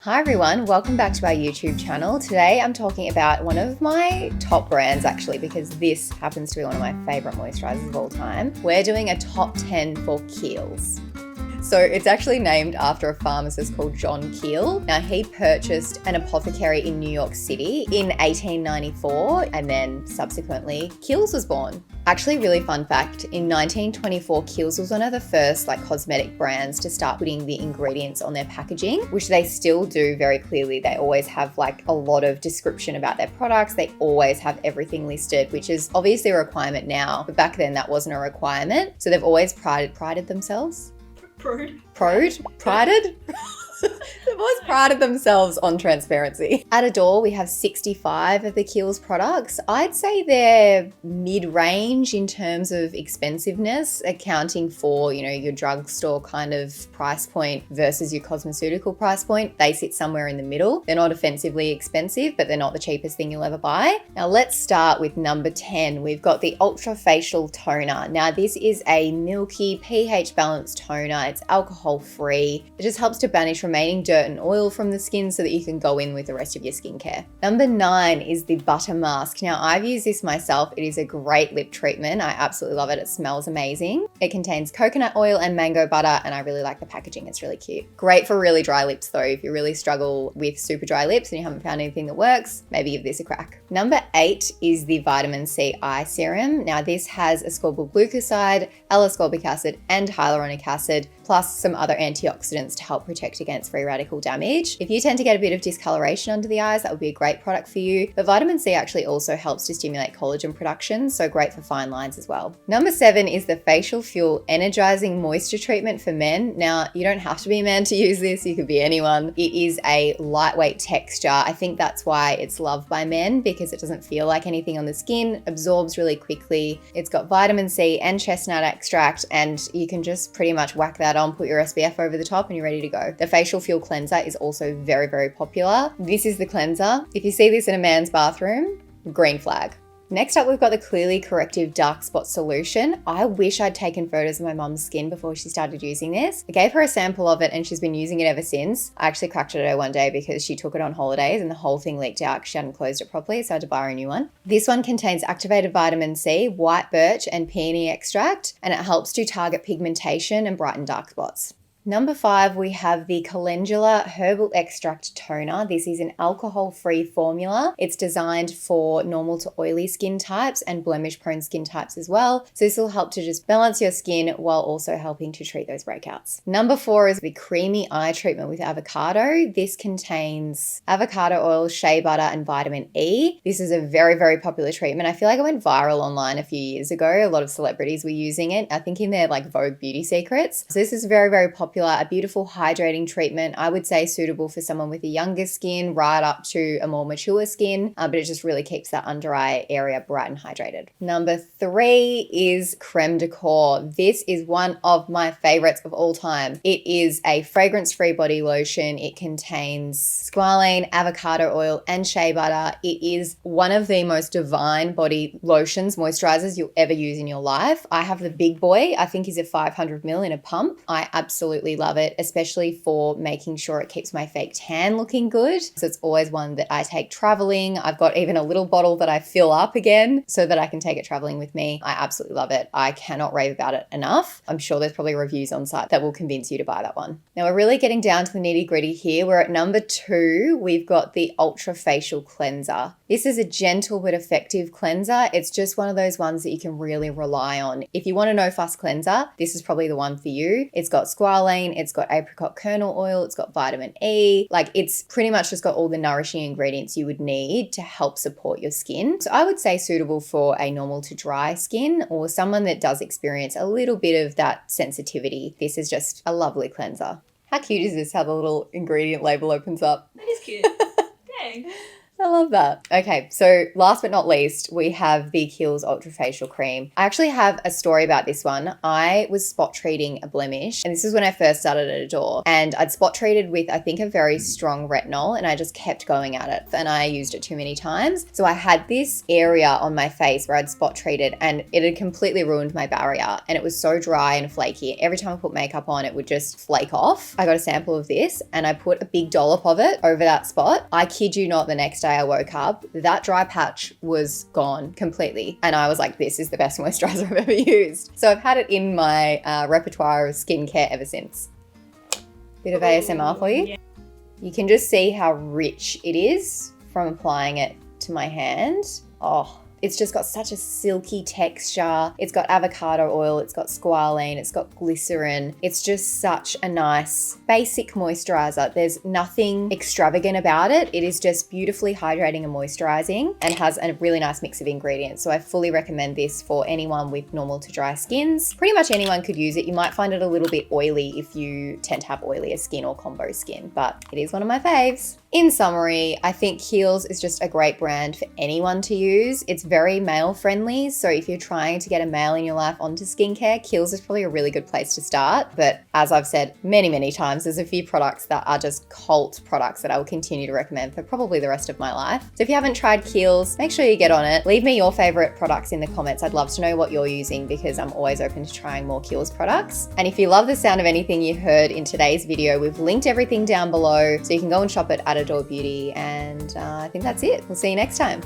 Hi everyone, welcome back to our YouTube channel. Today I'm talking about one of my top brands actually because this happens to be one of my favourite moisturisers of all time. We're doing a top 10 for Kiehl's. So it's actually named after a pharmacist called John Kiehl. Now he purchased an apothecary in New York City in 1894 and then subsequently Kiehl's was born. Actually, really fun fact, in 1924, Kiehl's was one of the first cosmetic brands to start putting the ingredients on their packaging, which they still do very clearly. They always have a lot of description about their products. They always have everything listed, which is obviously a requirement now, but back then that wasn't a requirement. So they've always prided themselves. Prided? They've always prided themselves on transparency. At Adore, we have 65 of the Kiehl's products. I'd say they're mid-range in terms of expensiveness, accounting for, your drugstore kind of price point versus your cosmeceutical price point. They sit somewhere in the middle. They're not offensively expensive, but they're not the cheapest thing you'll ever buy. Now let's start with number 10. We've got the Ultra Facial Toner. Now this is a milky pH balanced toner. It's alcohol free. It just helps to banish remaining dirt and oil from the skin so that you can go in with the rest of your skincare. Number 9 is the Butter Mask. Now I've used this myself. It is a great lip treatment. I absolutely love it. It smells amazing. It contains coconut oil and mango butter and I really like the packaging. It's really cute. Great for really dry lips though. If you really struggle with super dry lips and you haven't found anything that works, maybe give this a crack. Number 8 is the Vitamin C Eye Serum. Now this has ascorbyl glucoside, L-ascorbic acid and hyaluronic acid, plus some other antioxidants to help protect against free radical damage. If you tend to get a bit of discoloration under the eyes, that would be a great product for you. But vitamin C actually also helps to stimulate collagen production, so great for fine lines as well. Number 7 is the Facial Fuel Energizing Moisture Treatment for men. Now, you don't have to be a man to use this, you could be anyone. It is a lightweight texture. I think that's why it's loved by men because it doesn't feel like anything on the skin, absorbs really quickly. It's got vitamin C and chestnut extract and you can just pretty much whack that on, put your SPF over the top and you're ready to go. The Facial Fuel Cleanser is also very, very popular. This is the cleanser. If you see this in a man's bathroom, green flag. Next up, we've got the Clearly Corrective Dark Spot Solution. I wish I'd taken photos of my mum's skin before she started using this. I gave her a sample of it and she's been using it ever since. I actually cracked it at her one day because she took it on holidays and the whole thing leaked out because she hadn't closed it properly, so I had to buy her a new one. This one contains activated vitamin C, white birch and peony extract, and it helps to target pigmentation and brighten dark spots. Number 5, we have the Calendula Herbal Extract Toner. This is an alcohol-free formula. It's designed for normal to oily skin types and blemish-prone skin types as well. So this will help to just balance your skin while also helping to treat those breakouts. Number 4 is the Creamy Eye Treatment with Avocado. This contains avocado oil, shea butter, and vitamin E. This is a very, very popular treatment. I feel like it went viral online a few years ago. A lot of celebrities were using it, I think in their Vogue Beauty Secrets. So this is very, very popular. A beautiful hydrating treatment. I would say suitable for someone with a younger skin right up to a more mature skin, but it just really keeps that under eye area bright and hydrated. Number 3 is Creme de Corps. This is one of my favorites of all time. It is a fragrance-free body lotion. It contains squalane, avocado oil, and shea butter. It is one of the most divine body lotions, moisturizers you'll ever use in your life. I have the big boy. I think is a 500 ml in a pump. I absolutely love it, especially for making sure it keeps my fake tan looking good. So it's always one that I take traveling. I've got even a little bottle that I fill up again so that I can take it traveling with me. I absolutely love it. I cannot rave about it enough. I'm sure there's probably reviews on site that will convince you to buy that one. Now we're really getting down to the nitty gritty here. We're at number 2. We've got the Ultra Facial Cleanser. This is a gentle but effective cleanser. It's just one of those ones that you can really rely on. If you want a no-fuss cleanser, this is probably the one for you. It's got squalane, it's got apricot kernel oil, it's got vitamin E. It's pretty much just got all the nourishing ingredients you would need to help support your skin. So I would say suitable for a normal to dry skin or someone that does experience a little bit of that sensitivity. This is just a lovely cleanser. How cute is this, how the little ingredient label opens up? That is cute. Dang. I love that. Okay, so last but not least, we have the Kiehl's Ultra Facial Cream. I actually have a story about this one. I was spot treating a blemish, and this is when I first started at Adore. And I'd spot treated with, I think, a very strong retinol, and I just kept going at it. And I used it too many times. So I had this area on my face where I'd spot treated, and it had completely ruined my barrier. And it was so dry and flaky. Every time I put makeup on, it would just flake off. I got a sample of this, and I put a big dollop of it over that spot. I kid you not, the next day I woke up, that dry patch was gone completely. And I was like, this is the best moisturizer I've ever used. So I've had it in my repertoire of skincare ever since. Bit of ASMR for you. You can just see how rich it is from applying it to my hand. Oh, it's just got such a silky texture. It's got avocado oil, it's got squalane, it's got glycerin. It's just such a nice basic moisturizer. There's nothing extravagant about it. It is just beautifully hydrating and moisturizing and has a really nice mix of ingredients. So I fully recommend this for anyone with normal to dry skins. Pretty much anyone could use it. You might find it a little bit oily if you tend to have oilier skin or combo skin, but it is one of my faves. In summary, I think Kiehl's is just a great brand for anyone to use. It's very male friendly. So if you're trying to get a male in your life onto skincare, Kiehl's is probably a really good place to start. But as I've said many, many times, there's a few products that are just cult products that I will continue to recommend for probably the rest of my life. So if you haven't tried Kiehl's, make sure you get on it. Leave me your favorite products in the comments. I'd love to know what you're using because I'm always open to trying more Kiehl's products. And if you love the sound of anything you heard in today's video, we've linked everything down below so you can go and shop it at Adore Beauty. And I think that's it. We'll see you next time.